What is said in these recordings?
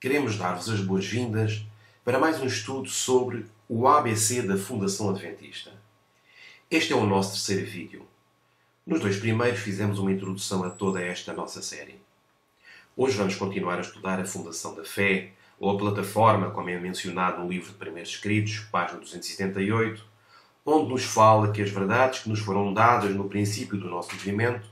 queremos dar-vos as boas-vindas para mais um estudo sobre o ABC da Fundação Adventista. Este é o nosso terceiro vídeo. Nos dois primeiros fizemos uma introdução a toda esta nossa série. Hoje vamos continuar a estudar a Fundação da Fé, ou a plataforma, como é mencionado no livro de Primeiros Escritos, página 278, onde nos fala que as verdades que nos foram dadas no princípio do nosso movimento,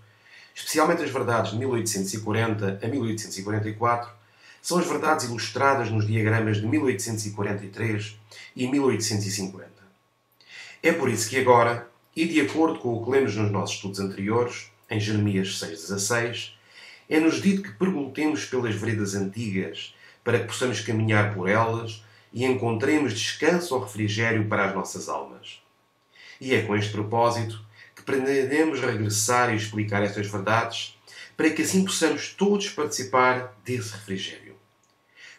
especialmente as verdades de 1840 a 1844, são as verdades ilustradas nos diagramas de 1843 e 1850. É por isso que agora, e de acordo com o que lemos nos nossos estudos anteriores, em Jeremias 6,16, é-nos dito que perguntemos pelas veredas antigas para que possamos caminhar por elas e encontremos descanso ou refrigério para as nossas almas. E é com este propósito que pretendemos regressar e explicar estas verdades para que assim possamos todos participar desse refrigério.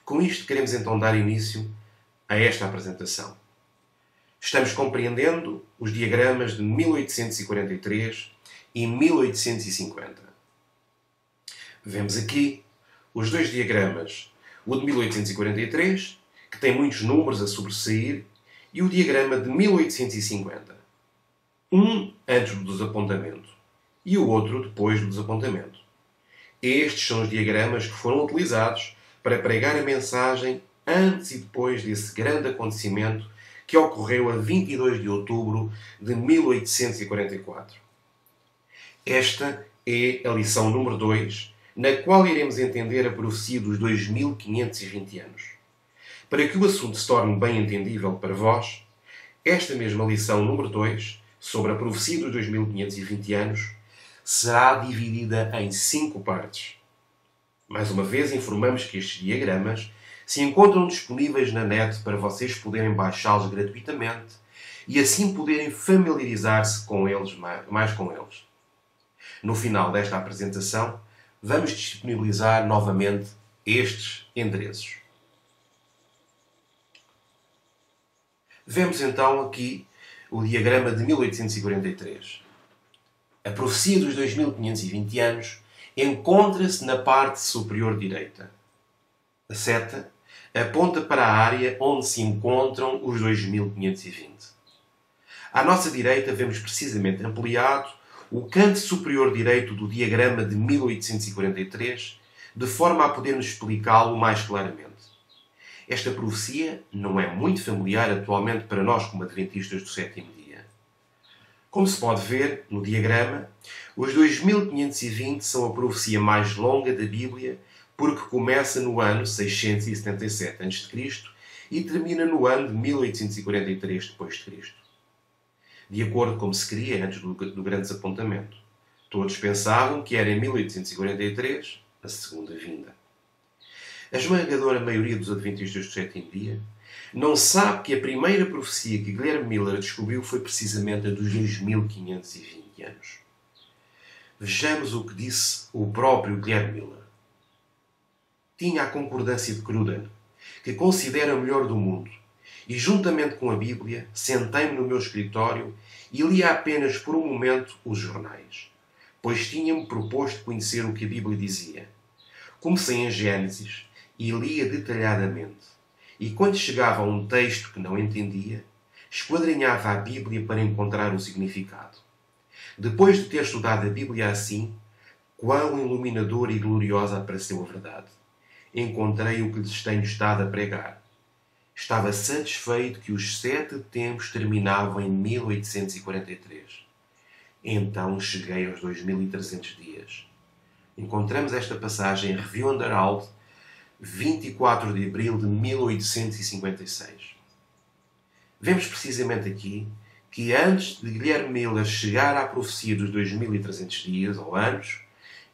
Com isto queremos então dar início a esta apresentação. Estamos compreendendo os diagramas de 1843 e 1850. Vemos aqui os dois diagramas, o de 1843, que tem muitos números a sobressair, e o diagrama de 1850. Um antes do desapontamento e o outro depois do desapontamento. Estes são os diagramas que foram utilizados para pregar a mensagem antes e depois desse grande acontecimento que ocorreu a 22 de outubro de 1844. Esta é a lição número 2, na qual iremos entender a profecia dos 2520 anos. Para que o assunto se torne bem entendível para vós, esta mesma lição número 2, sobre a profecia dos 2520 anos, será dividida em 5 partes. Mais uma vez, informamos que estes diagramas se encontram disponíveis na net para vocês poderem baixá-los gratuitamente e assim poderem familiarizar-se com eles, mais com eles. No final desta apresentação, vamos disponibilizar novamente estes endereços. Vemos então aqui o diagrama de 1843. A profecia dos 2520 anos encontra-se na parte superior direita. A seta aponta para a área onde se encontram os 2520. À nossa direita vemos precisamente ampliado o canto superior direito do diagrama de 1843, de forma a podermos explicá-lo mais claramente. Esta profecia não é muito familiar atualmente para nós como adventistas do sétimo dia. Como se pode ver no diagrama, os 2520 são a profecia mais longa da Bíblia porque começa no ano 677 a.C. e termina no ano de 1843 d.C. De acordo com se queria antes do grande desapontamento. Todos pensavam que era em 1843 a segunda vinda. A esmagadora maioria dos adventistas do sétimo dia não sabe que a primeira profecia que Guilherme Miller descobriu foi precisamente a dos 2520 anos. Vejamos o que disse o próprio Guilherme Miller. Tinha a concordância de Cruden, que considera o melhor do mundo, e juntamente com a Bíblia, sentei-me no meu escritório e lia apenas por um momento os jornais, pois tinha-me proposto conhecer o que a Bíblia dizia. Comecei em Gênesis e lia detalhadamente, e quando chegava a um texto que não entendia, esquadrinhava a Bíblia para encontrar o significado. Depois de ter estudado a Bíblia assim, quão iluminadora e gloriosa apareceu a verdade. Encontrei o que lhes tenho estado a pregar. Estava satisfeito que os 7 tempos terminavam em 1843. Então cheguei aos 2300 dias. Encontramos esta passagem em Review and Herald, 24 de abril de 1856. Vemos precisamente aqui que antes de Guilherme Miller chegar à profecia dos 2300 dias, ou anos,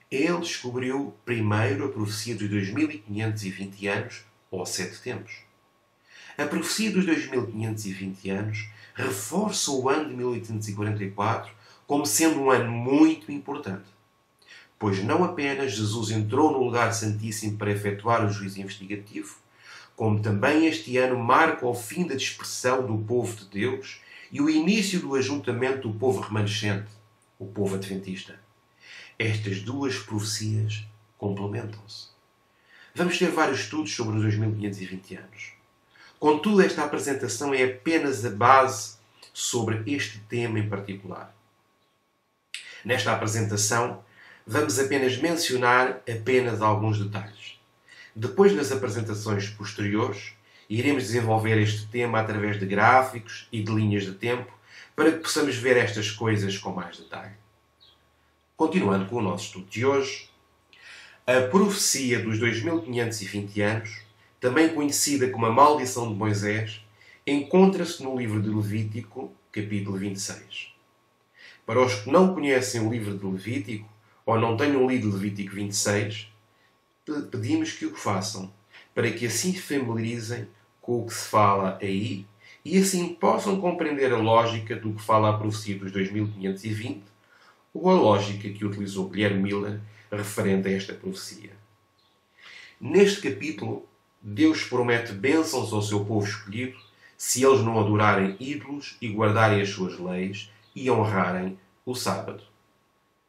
ele descobriu primeiro a profecia dos 2520 anos, ou 7 tempos. A profecia dos 2520 anos reforça o ano de 1844 como sendo um ano muito importante, pois não apenas Jesus entrou no lugar santíssimo para efetuar o juízo investigativo, como também este ano marca o fim da dispersão do povo de Deus e o início do ajuntamento do povo remanescente, o povo adventista. Estas duas profecias complementam-se. Vamos ter vários estudos sobre os 2520 anos. Contudo, esta apresentação é apenas a base sobre este tema em particular. Nesta apresentação, vamos apenas mencionar apenas alguns detalhes. Depois, nas apresentações posteriores, iremos desenvolver este tema através de gráficos e de linhas de tempo para que possamos ver estas coisas com mais detalhe. Continuando com o nosso estudo de hoje, a profecia dos 2520 anos, também conhecida como a maldição de Moisés, encontra-se no livro de Levítico, capítulo 26. Para os que não conhecem o livro de Levítico, ou não tenham lido Levítico 26, pedimos que o façam, para que assim se familiarizem com o que se fala aí e assim possam compreender a lógica do que fala a profecia dos 2520 ou a lógica que utilizou Guilherme Miller referente a esta profecia. Neste capítulo, Deus promete bênçãos ao seu povo escolhido se eles não adorarem ídolos e guardarem as suas leis e honrarem o sábado.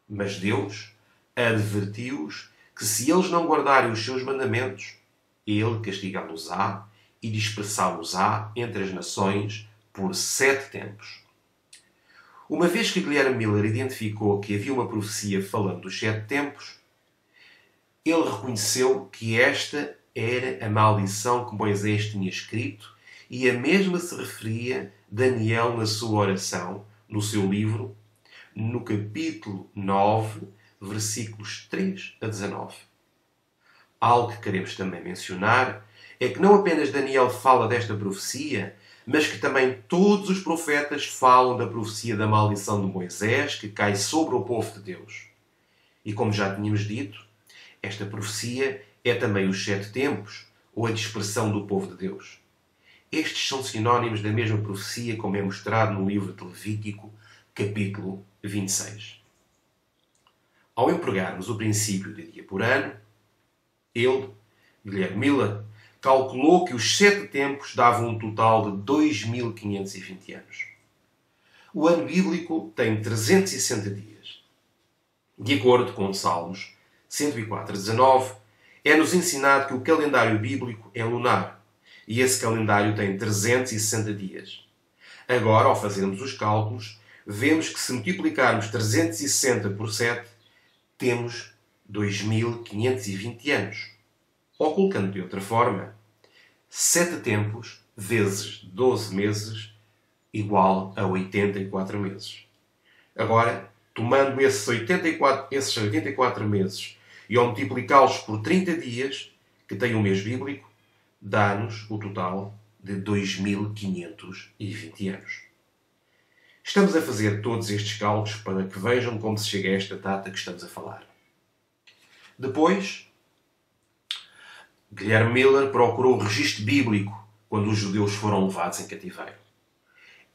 Mas Deus advertiu-os que se eles não guardarem os seus mandamentos, Ele castigá-los-á e dispersá-los-á entre as nações por 7 tempos. Uma vez que Guilherme Miller identificou que havia uma profecia falando dos 7 tempos, ele reconheceu que esta era a maldição que Moisés tinha escrito e a mesma se referia Daniel na sua oração, no seu livro, no capítulo 9, versículos 3 a 19. Algo que queremos também mencionar é que não apenas Daniel fala desta profecia, mas que também todos os profetas falam da profecia da maldição de Moisés que cai sobre o povo de Deus. E como já tínhamos dito, esta profecia é também os 7 tempos, ou a dispersão do povo de Deus. Estes são sinónimos da mesma profecia como é mostrado no livro de Levítico, capítulo 26. Ao empregarmos o princípio de dia por ano, ele, Guilherme Miller, calculou que os 7 tempos davam um total de 2520 anos. O ano bíblico tem 360 dias. De acordo com Salmos 104:19, é-nos ensinado que o calendário bíblico é lunar e esse calendário tem 360 dias. Agora, ao fazermos os cálculos, vemos que se multiplicarmos 360 por 7, temos 2520 anos. Ou colocando de outra forma, 7 tempos vezes 12 meses igual a 84 meses. Agora, tomando esses 84 meses e ao multiplicá-los por 30 dias, que tem o mês bíblico, dá-nos o total de 2520 anos. Estamos a fazer todos estes cálculos para que vejam como se chega a esta data que estamos a falar. Depois, Guilherme Miller procurou o registro bíblico quando os judeus foram levados em cativeiro.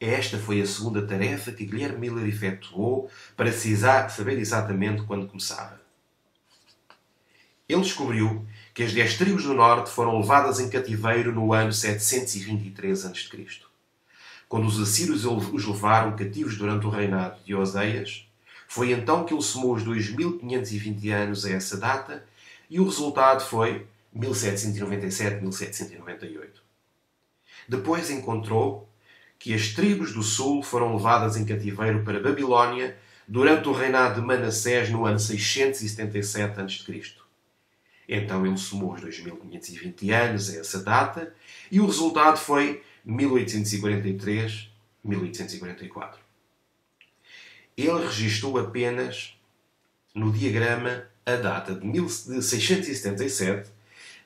Esta foi a segunda tarefa que Guilherme Miller efetuou para saber exatamente quando começava. Ele descobriu que as 10 tribos do norte foram levadas em cativeiro no ano 723 a.C. Quando os assírios os levaram cativos durante o reinado de Oseias, foi então que ele somou os 2520 anos a essa data e o resultado foi 1797-1798. Depois encontrou que as tribos do sul foram levadas em cativeiro para Babilónia durante o reinado de Manassés no ano 677 a.C. Então ele somou os 2520 anos a essa data e o resultado foi 1843-1844. Ele registrou apenas no diagrama a data de 677,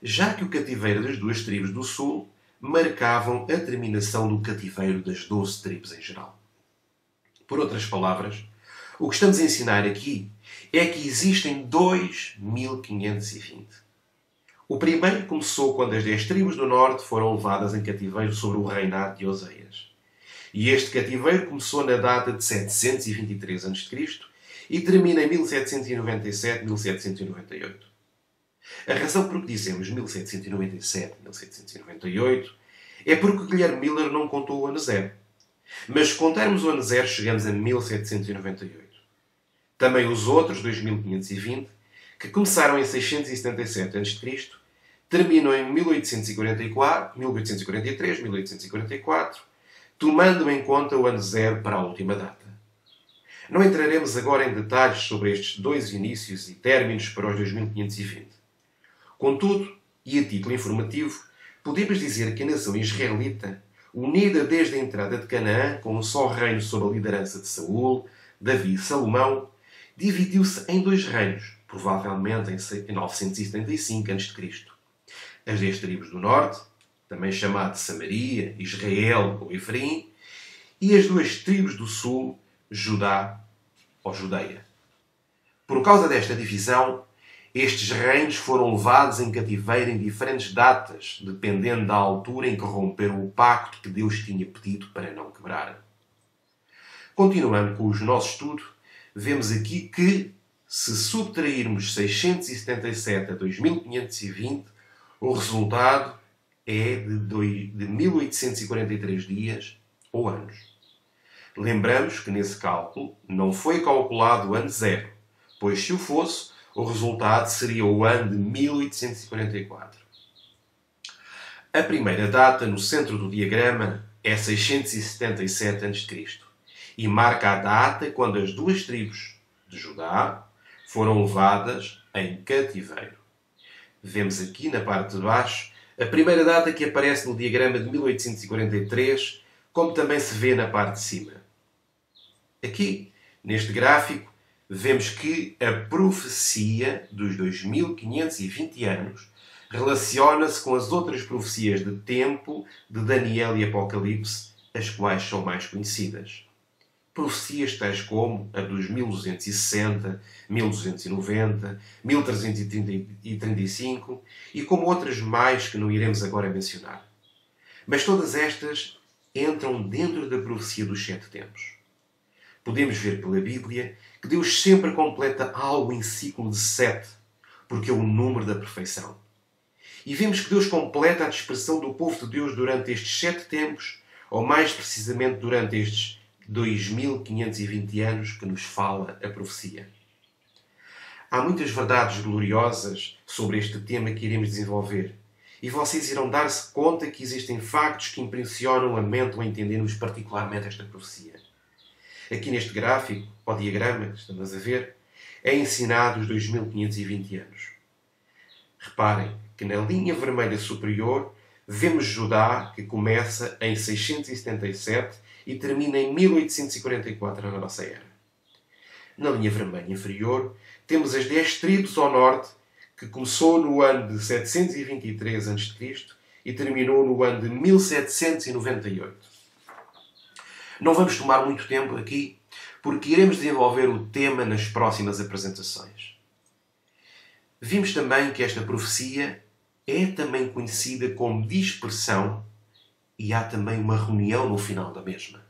já que o cativeiro das 2 tribos do sul marcavam a terminação do cativeiro das 12 tribos em geral. Por outras palavras, o que estamos a ensinar aqui é que existem 2520. O primeiro começou quando as 10 tribos do norte foram levadas em cativeiro sobre o reinado de Oseias. E este cativeiro começou na data de 723 a.C. e termina em 1797-1798. A razão por que dizemos 1797-1798 é porque Guilherme Miller não contou o ano zero. Mas se contarmos o ano zero, chegamos a 1798. Também os outros 2520, que começaram em 677 a.C., terminam em 1843, 1844, tomando em conta o ano zero para a última data. Não entraremos agora em detalhes sobre estes dois inícios e términos para os 2520. Contudo, e a título informativo, podemos dizer que a nação israelita, unida desde a entrada de Canaã com um só reino sob a liderança de Saul, Davi e Salomão, dividiu-se em dois reinos, provavelmente em 975 a.C. As 10 tribos do norte, também chamado Samaria, Israel ou Efraim, e as 2 tribos do sul, Judá ou Judeia. Por causa desta divisão, estes reinos foram levados em cativeiro em diferentes datas, dependendo da altura em que romperam o pacto que Deus tinha pedido para não quebrarem. Continuando com o nosso estudo, vemos aqui que, se subtrairmos 677 a 2520, o resultado é de 1843 dias ou anos. Lembramos que nesse cálculo não foi calculado o ano zero, pois se o fosse, o resultado seria o ano de 1844. A primeira data no centro do diagrama é 677 a.C. e marca a data quando as 2 tribos de Judá foram levadas em cativeiro. Vemos aqui na parte de baixo a primeira data que aparece no diagrama de 1843, como também se vê na parte de cima. Aqui, neste gráfico, vemos que a profecia dos 2520 anos relaciona-se com as outras profecias de tempo de Daniel e Apocalipse, as quais são mais conhecidas. Profecias tais como a dos 1260, 1290, 1335 e como outras mais que não iremos agora mencionar. Mas todas estas entram dentro da profecia dos 7 tempos. Podemos ver pela Bíblia que Deus sempre completa algo em ciclo de 7, porque é o número da perfeição. E vemos que Deus completa a dispersão do povo de Deus durante estes 7 tempos, ou mais precisamente durante estes 2520 anos que nos fala a profecia. Há muitas verdades gloriosas sobre este tema que iremos desenvolver, e vocês irão dar-se conta que existem factos que impressionam a mente ao entendermos particularmente esta profecia. Aqui neste gráfico, ou diagrama que estamos a ver, é ensinado os 2520 anos. Reparem que na linha vermelha superior vemos Judá, que começa em 677 e termina em 1844 na nossa era. Na linha vermelha inferior temos as 10 tribos ao norte, que começou no ano de 723 a.C. e terminou no ano de 1798. Não vamos tomar muito tempo aqui, porque iremos desenvolver o tema nas próximas apresentações. Vimos também que esta profecia é também conhecida como dispersão e há também uma reunião no final da mesma.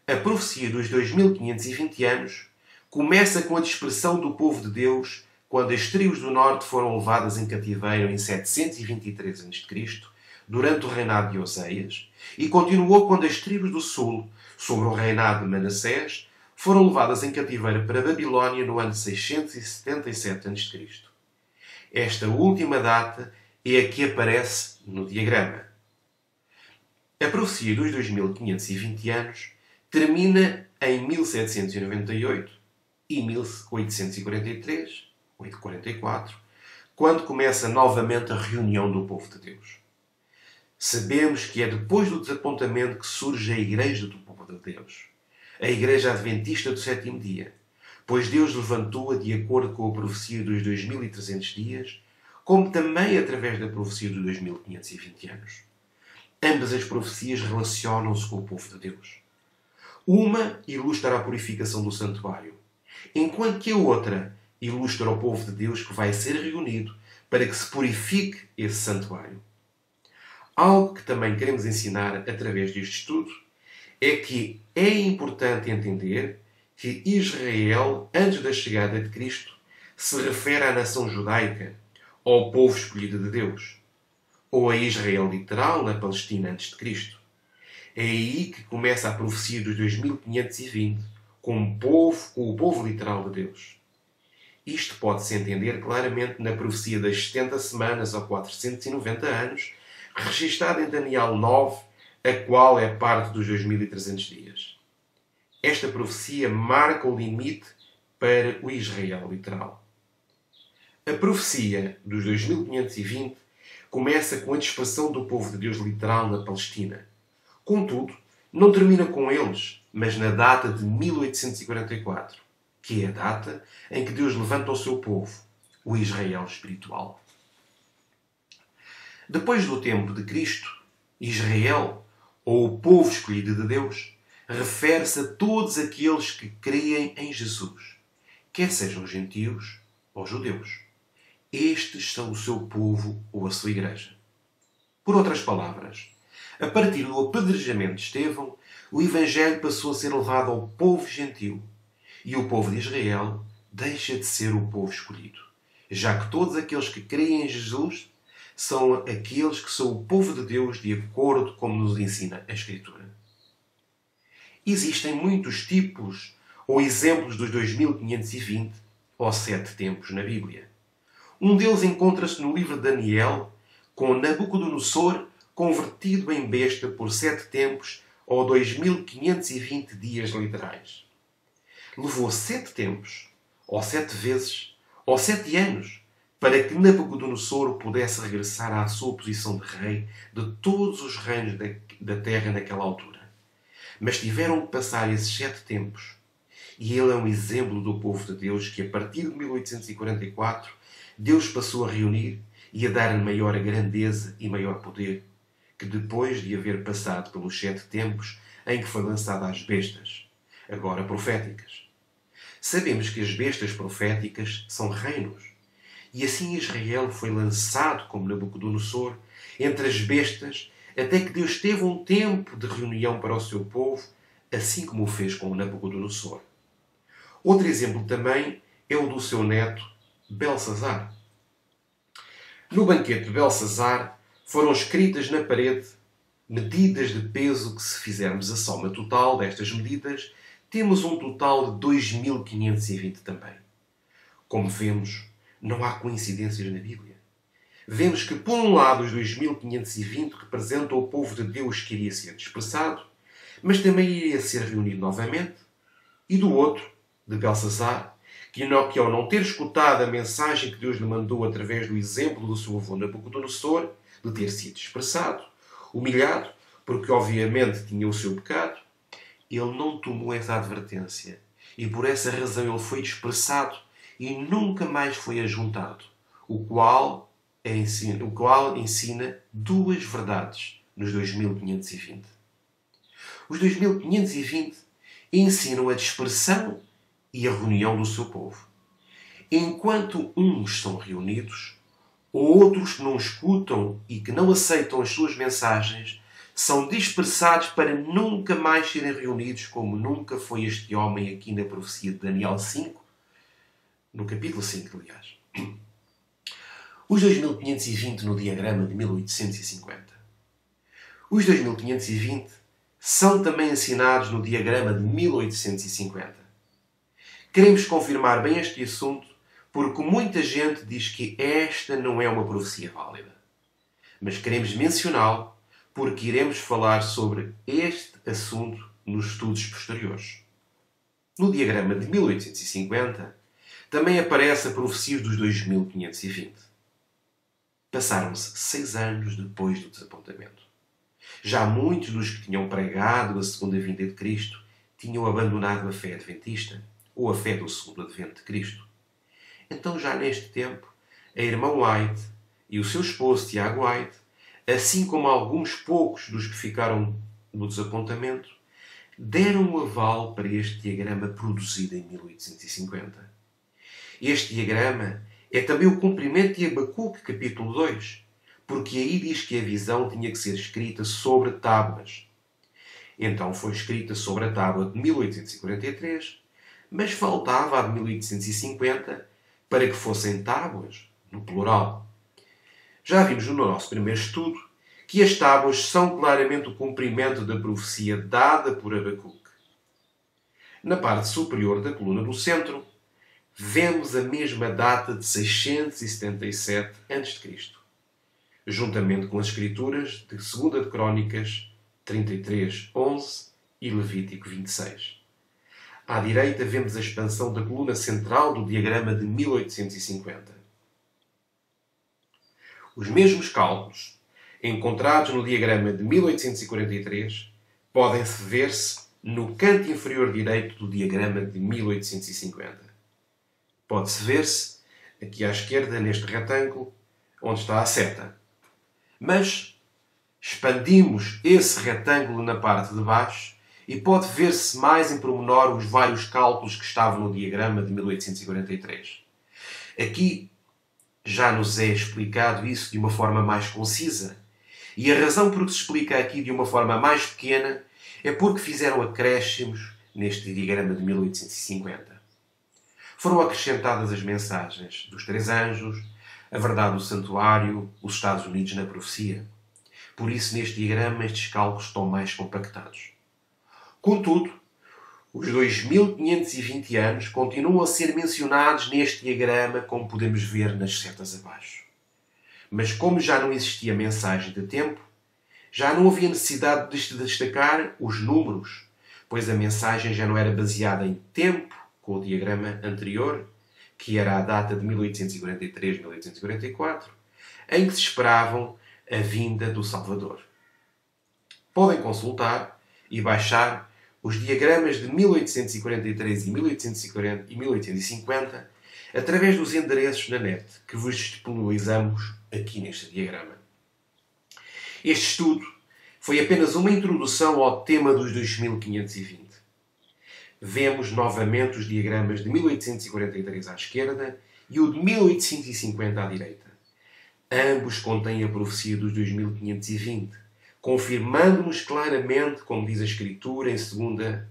A profecia dos 2520 anos começa com a dispersão do povo de Deus quando as tribos do norte foram levadas em cativeiro em 723 a.C., durante o reinado de Oseias, e continuou quando as tribos do sul, sobre o reinado de Manassés, foram levadas em cativeiro para a Babilónia no ano 677 a.C. Esta última data é a que aparece no diagrama. A profecia dos 2520 anos termina em 1798 e 1843, 844, quando começa novamente a reunião do povo de Deus. Sabemos que é depois do desapontamento que surge a Igreja do povo de Deus, a Igreja Adventista do sétimo dia, pois Deus levantou-a de acordo com a profecia dos 2300 dias, como também através da profecia dos 2520 anos. Ambas as profecias relacionam-se com o povo de Deus. Uma ilustra a purificação do santuário, enquanto que a outra ilustra o povo de Deus que vai ser reunido para que se purifique esse santuário. Algo que também queremos ensinar através deste estudo é que é importante entender que Israel, antes da chegada de Cristo, se refere à nação judaica, ao povo escolhido de Deus, ou a Israel literal na Palestina antes de Cristo. É aí que começa a profecia dos 2520, com o povo literal de Deus. Isto pode-se entender claramente na profecia das 70 semanas ou 490 anos, registada em Daniel 9, a qual é parte dos 2300 dias. Esta profecia marca o limite para o Israel literal. A profecia dos 2520 começa com a dispersão do povo de Deus literal na Palestina. Contudo, não termina com eles, mas na data de 1844, que é a data em que Deus levanta o seu povo, o Israel espiritual. Depois do tempo de Cristo, Israel, ou o povo escolhido de Deus, refere-se a todos aqueles que creem em Jesus, quer sejam gentios ou judeus. Estes são o seu povo ou a sua igreja. Por outras palavras, a partir do apedrejamento de Estevão, o Evangelho passou a ser levado ao povo gentio, e o povo de Israel deixa de ser o povo escolhido, já que todos aqueles que creem em Jesus são aqueles que são o povo de Deus de acordo com nos ensina a Escritura. Existem muitos tipos ou exemplos dos 2520 ou 7 tempos na Bíblia. Um deles encontra-se no livro de Daniel, com Nabucodonosor convertido em besta por 7 tempos ou 2520 dias literais. Levou 7 tempos, ou 7 vezes, ou 7 anos, para que Nabucodonosor pudesse regressar à sua posição de rei de todos os reinos da terra naquela altura. Mas tiveram que passar esses 7 tempos. E ele é um exemplo do povo de Deus que, a partir de 1844, Deus passou a reunir e a dar-lhe maior grandeza e maior poder, que depois de haver passado pelos 7 tempos em que foi lançada às bestas, agora proféticas. Sabemos que as bestas proféticas são reinos, e assim Israel foi lançado como Nabucodonosor entre as bestas, até que Deus teve um tempo de reunião para o seu povo, assim como o fez com Nabucodonosor. Outro exemplo também é o do seu neto, Belsazar. No banquete de Belsazar foram escritas na parede medidas de peso que, se fizermos a soma total destas medidas, temos um total de 2520 também. Como vemos, não há coincidências na Bíblia. Vemos que, por um lado, os 2520 representam o povo de Deus que iria ser dispersado, mas também iria ser reunido novamente, e do outro, de Belsazar, que ao não ter escutado a mensagem que Deus lhe mandou através do exemplo do seu avô Nabucodonosor, de ter sido dispersado, humilhado, porque obviamente tinha o seu pecado, ele não tomou essa advertência, e por essa razão ele foi dispersado e nunca mais foi ajuntado, o qual ensina duas verdades nos 2520. Os 2520 ensinam a dispersão e a reunião do seu povo. Enquanto uns são reunidos, outros que não escutam e que não aceitam as suas mensagens são dispersados para nunca mais serem reunidos, como nunca foi este homem aqui na profecia de Daniel 5, no capítulo 5, aliás. Os 2520 no diagrama de 1850. Os 2520 são também ensinados no diagrama de 1850. Queremos confirmar bem este assunto porque muita gente diz que esta não é uma profecia válida. Mas queremos mencioná-lo porque iremos falar sobre este assunto nos estudos posteriores. No diagrama de 1850 também aparece a profecia dos 2520. Passaram-se 6 anos depois do desapontamento. Já muitos dos que tinham pregado a segunda vinda de Cristo tinham abandonado a fé adventista, ou a fé do segundo advento de Cristo. Então, já neste tempo, a irmã White e o seu esposo Tiago White, assim como alguns poucos dos que ficaram no desapontamento, deram um aval para este diagrama produzido em 1850. Este diagrama é também o cumprimento de Abacuque, capítulo 2, porque aí diz que a visão tinha que ser escrita sobre tábuas. Então foi escrita sobre a tábua de 1843, mas faltava a de 1850 para que fossem tábuas, no plural. Já vimos no nosso primeiro estudo que as tábuas são claramente o cumprimento da profecia dada por Abacuque. Na parte superior da coluna do centro, vemos a mesma data de 677 a.C., juntamente com as escrituras de 2 de Crónicas 33:11 e Levítico 26. À direita vemos a expansão da coluna central do diagrama de 1850. Os mesmos cálculos encontrados no diagrama de 1843 podem ver-se no canto inferior direito do diagrama de 1850. Pode-se ver-se aqui à esquerda, neste retângulo, onde está a seta. Mas expandimos esse retângulo na parte de baixo e pode ver-se mais em pormenor os vários cálculos que estavam no diagrama de 1843. Aqui já nos é explicado isso de uma forma mais concisa. E a razão por que se explica aqui de uma forma mais pequena é porque fizeram acréscimos neste diagrama de 1850. Foram acrescentadas as mensagens dos 3 anjos, a verdade do santuário, os Estados Unidos na profecia. Por isso, neste diagrama, estes cálculos estão mais compactados. Contudo, os 2520 anos continuam a ser mencionados neste diagrama, como podemos ver nas setas abaixo. Mas como já não existia mensagem de tempo, já não havia necessidade de destacar os números, pois a mensagem já não era baseada em tempo, com o diagrama anterior, que era a data de 1843-1844, em que se esperavam a vinda do Salvador. Podem consultar e baixar os diagramas de 1843 e 1850 através dos endereços na net que vos disponibilizamos aqui neste diagrama. Este estudo foi apenas uma introdução ao tema dos 2520. Vemos novamente os diagramas de 1843 à esquerda e o de 1850 à direita. Ambos contêm a profecia dos 2520, confirmando-nos claramente, como diz a Escritura em 2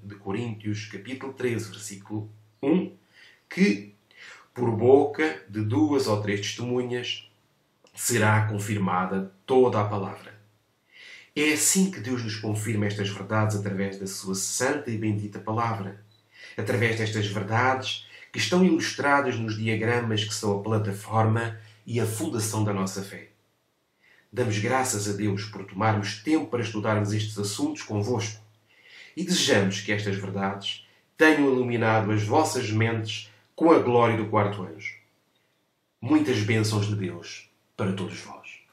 de Coríntios, capítulo 13, versículo 1, que, por boca de 2 ou 3 testemunhas, será confirmada toda a palavra. É assim que Deus nos confirma estas verdades através da sua santa e bendita palavra. Através destas verdades que estão ilustradas nos diagramas que são a plataforma e a fundação da nossa fé. Damos graças a Deus por tomarmos tempo para estudarmos estes assuntos convosco e desejamos que estas verdades tenham iluminado as vossas mentes com a glória do 4º anjo. Muitas bênçãos de Deus para todos vós.